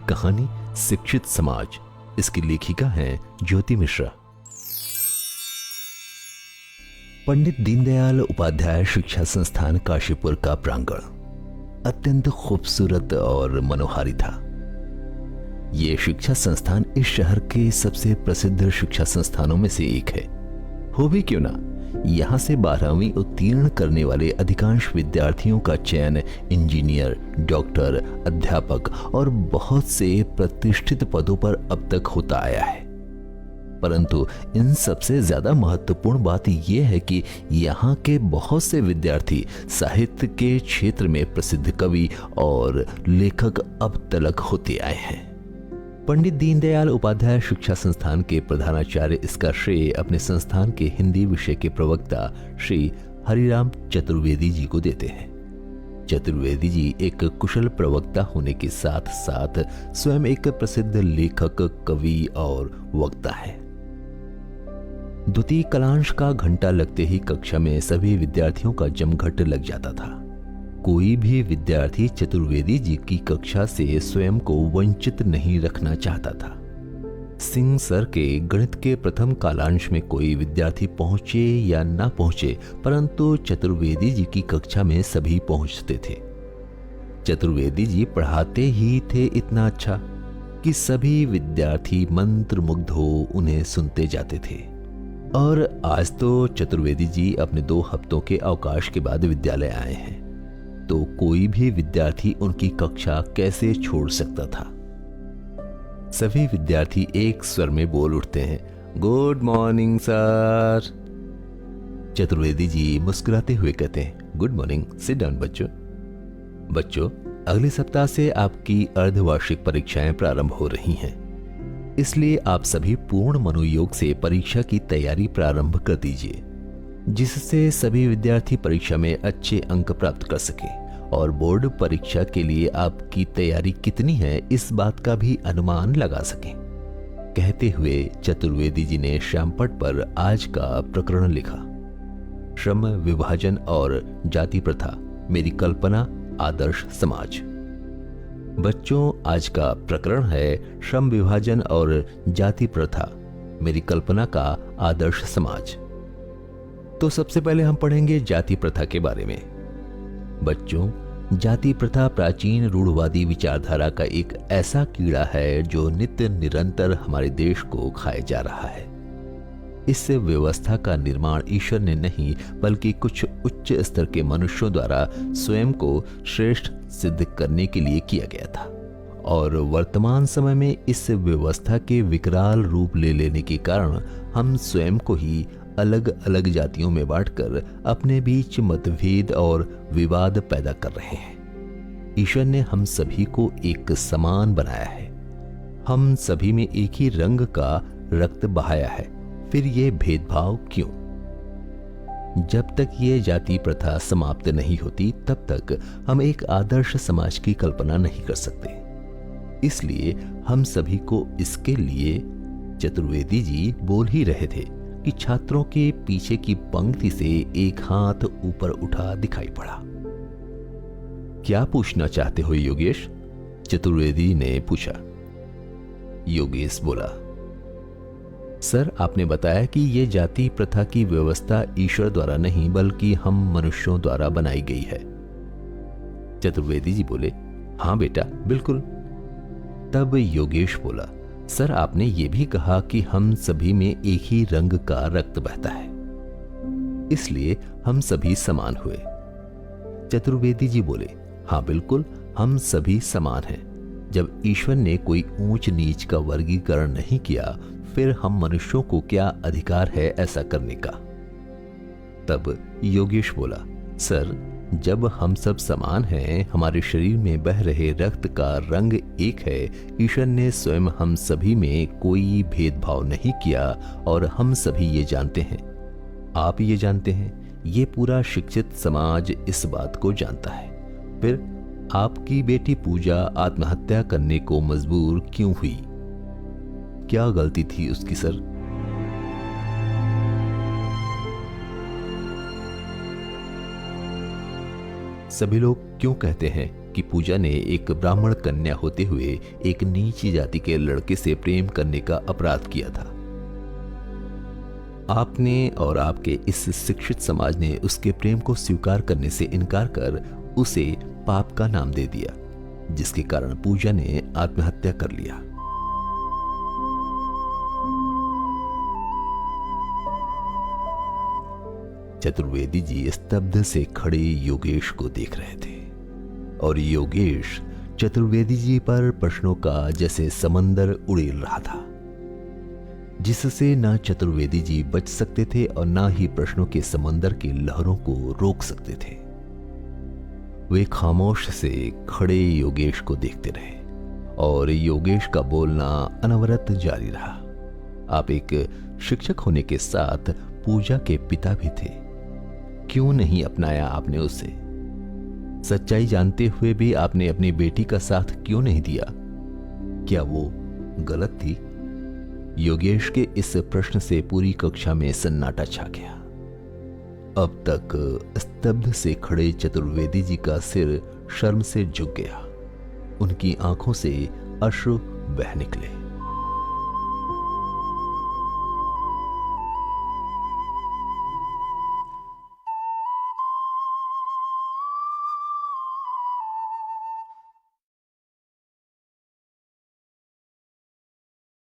कहानी शिक्षित समाज। इसकी लेखिका हैं ज्योति मिश्रा। पंडित दीनदयाल उपाध्याय शिक्षा संस्थान काशीपुर का प्रांगण अत्यंत खूबसूरत और मनोहारी था। ये शिक्षा संस्थान इस शहर के सबसे प्रसिद्ध शिक्षा संस्थानों में से एक है। हो भी क्यों ना, यहाँ से 12वीं उत्तीर्ण करने वाले अधिकांश विद्यार्थियों का चयन इंजीनियर, डॉक्टर, अध्यापक और बहुत से प्रतिष्ठित पदों पर अब तक होता आया है। परंतु इन सबसे ज्यादा महत्वपूर्ण बात यह है कि यहाँ के बहुत से विद्यार्थी साहित्य के क्षेत्र में प्रसिद्ध कवि और लेखक अब तक होते आए हैं। पंडित दीनदयाल उपाध्याय शिक्षा संस्थान के प्रधानाचार्य इसका श्रेय अपने संस्थान के हिंदी विषय के प्रवक्ता श्री हरिराम चतुर्वेदी जी को देते हैं। चतुर्वेदी जी एक कुशल प्रवक्ता होने के साथ साथ स्वयं एक प्रसिद्ध लेखक, कवि और वक्ता है। द्वितीय कलांश का घंटा लगते ही कक्षा में सभी विद्यार्थियों का जमघट लग जाता था। कोई भी विद्यार्थी चतुर्वेदी जी की कक्षा से स्वयं को वंचित नहीं रखना चाहता था। सिंह सर के गणित के प्रथम कालांश में कोई विद्यार्थी पहुंचे या ना पहुंचे, परंतु चतुर्वेदी जी की कक्षा में सभी पहुंचते थे। चतुर्वेदी जी पढ़ाते ही थे इतना अच्छा कि सभी विद्यार्थी मंत्रमुग्ध हो उन्हें सुनते जाते थे। और आज तो चतुर्वेदी जी अपने 2 हफ्तों के अवकाश के बाद विद्यालय आए हैं, तो कोई भी विद्यार्थी उनकी कक्षा कैसे छोड़ सकता था। सभी विद्यार्थी एक स्वर में बोल उठते हैं, good morning sir. Chaturvedi ji मुस्कुराते हुए कहते हैं, गुड मॉर्निंग, सिट डाउन बच्चों। बच्चों, अगले सप्ताह से आपकी अर्धवार्षिक परीक्षाएं प्रारंभ हो रही हैं, इसलिए आप सभी पूर्ण मनोयोग से परीक्षा की तैयारी प्रारंभ कर दीजिए, जिससे सभी विद्यार्थी परीक्षा में अच्छे अंक प्राप्त कर सके और बोर्ड परीक्षा के लिए आपकी तैयारी कितनी है इस बात का भी अनुमान लगा सके। कहते हुए चतुर्वेदी जी ने श्यामपट पर आज का प्रकरण लिखा, श्रम विभाजन और जाति प्रथा, मेरी कल्पना आदर्श समाज। बच्चों, आज का प्रकरण है श्रम विभाजन और जाति प्रथा, मेरी कल्पना का आदर्श समाज। तो सबसे पहले हम पढ़ेंगे जाति प्रथा के बारे में। बच्चों, जाति प्रथा प्राचीन रूढ़वादी विचारधारा का एक ऐसा कीड़ा है जो नित्य निरंतर हमारे देश को खाए जा रहा है। इस व्यवस्था का निर्माण ईश्वर ने नहीं बल्कि कुछ उच्च स्तर के मनुष्यों द्वारा स्वयं को श्रेष्ठ सिद्ध करने के लिए किया गया था, और वर्तमान समय में इस व्यवस्था के विकराल रूप ले लेने के कारण हम स्वयं को ही अलग अलग जातियों में बांटकर अपने बीच मतभेद और विवाद पैदा कर रहे हैं। ईश्वर ने हम सभी को एक समान बनाया है, हम सभी में एक ही रंग का रक्त बहाया है, फिर ये भेदभाव क्यों? जब तक ये जाति प्रथा समाप्त नहीं होती तब तक हम एक आदर्श समाज की कल्पना नहीं कर सकते। इसलिए हम सभी को इसके लिए चतुर्वेदी जी बोल ही रहे थे कि छात्रों के पीछे की पंक्ति से एक हाथ ऊपर उठा दिखाई पड़ा। क्या पूछना चाहते हो योगेश? चतुर्वेदी ने पूछा। योगेश बोला, सर आपने बताया कि ये जाति प्रथा की व्यवस्था ईश्वर द्वारा नहीं बल्कि हम मनुष्यों द्वारा बनाई गई है। चतुर्वेदी जी बोले, हाँ बेटा बिल्कुल। तब योगेश बोला, सर आपने ये भी कहा कि हम सभी में एक ही रंग का रक्त बहता है, इसलिए हम सभी समान हुए। चतुर्वेदी जी बोले, हाँ बिल्कुल, हम सभी समान हैं। जब ईश्वर ने कोई ऊंच नीच का वर्गीकरण नहीं किया, फिर हम मनुष्यों को क्या अधिकार है ऐसा करने का? तब योगेश बोला, सर जब हम सब समान हैं, हमारे शरीर में बह रहे रक्त का रंग एक है, ईश्वर ने स्वयं हम सभी में कोई भेदभाव नहीं किया और हम सभी ये जानते हैं, आप ये जानते हैं, ये पूरा शिक्षित समाज इस बात को जानता है। फिर आपकी बेटी पूजा आत्महत्या करने को मजबूर क्यों हुई? क्या गलती थी उसकी सर? सभी लोग क्यों कहते हैं कि पूजा ने एक ब्राह्मण कन्या होते हुए एक नीची जाति के लड़के से प्रेम करने का अपराध किया था। आपने और आपके इस शिक्षित समाज ने उसके प्रेम को स्वीकार करने से इनकार कर उसे पाप का नाम दे दिया, जिसके कारण पूजा ने आत्महत्या कर लिया। चतुर्वेदी जी स्तब्ध से खड़े योगेश को देख रहे थे और योगेश चतुर्वेदी जी पर प्रश्नों का जैसे समंदर उड़ेल रहा था, जिससे ना चतुर्वेदी जी बच सकते थे और ना ही प्रश्नों के समंदर की लहरों को रोक सकते थे। वे खामोश से खड़े योगेश को देखते रहे और योगेश का बोलना अनवरत जारी रहा। आप एक शिक्षक होने के साथ पूजा के पिता भी थे, क्यों नहीं अपनाया आपने उसे? सच्चाई जानते हुए भी आपने अपनी बेटी का साथ क्यों नहीं दिया? क्या वो गलत थी? योगेश के इस प्रश्न से पूरी कक्षा में सन्नाटा छा गया। अब तक स्तब्ध से खड़े चतुर्वेदी जी का सिर शर्म से झुक गया। उनकी आंखों से अश्रु बह निकले।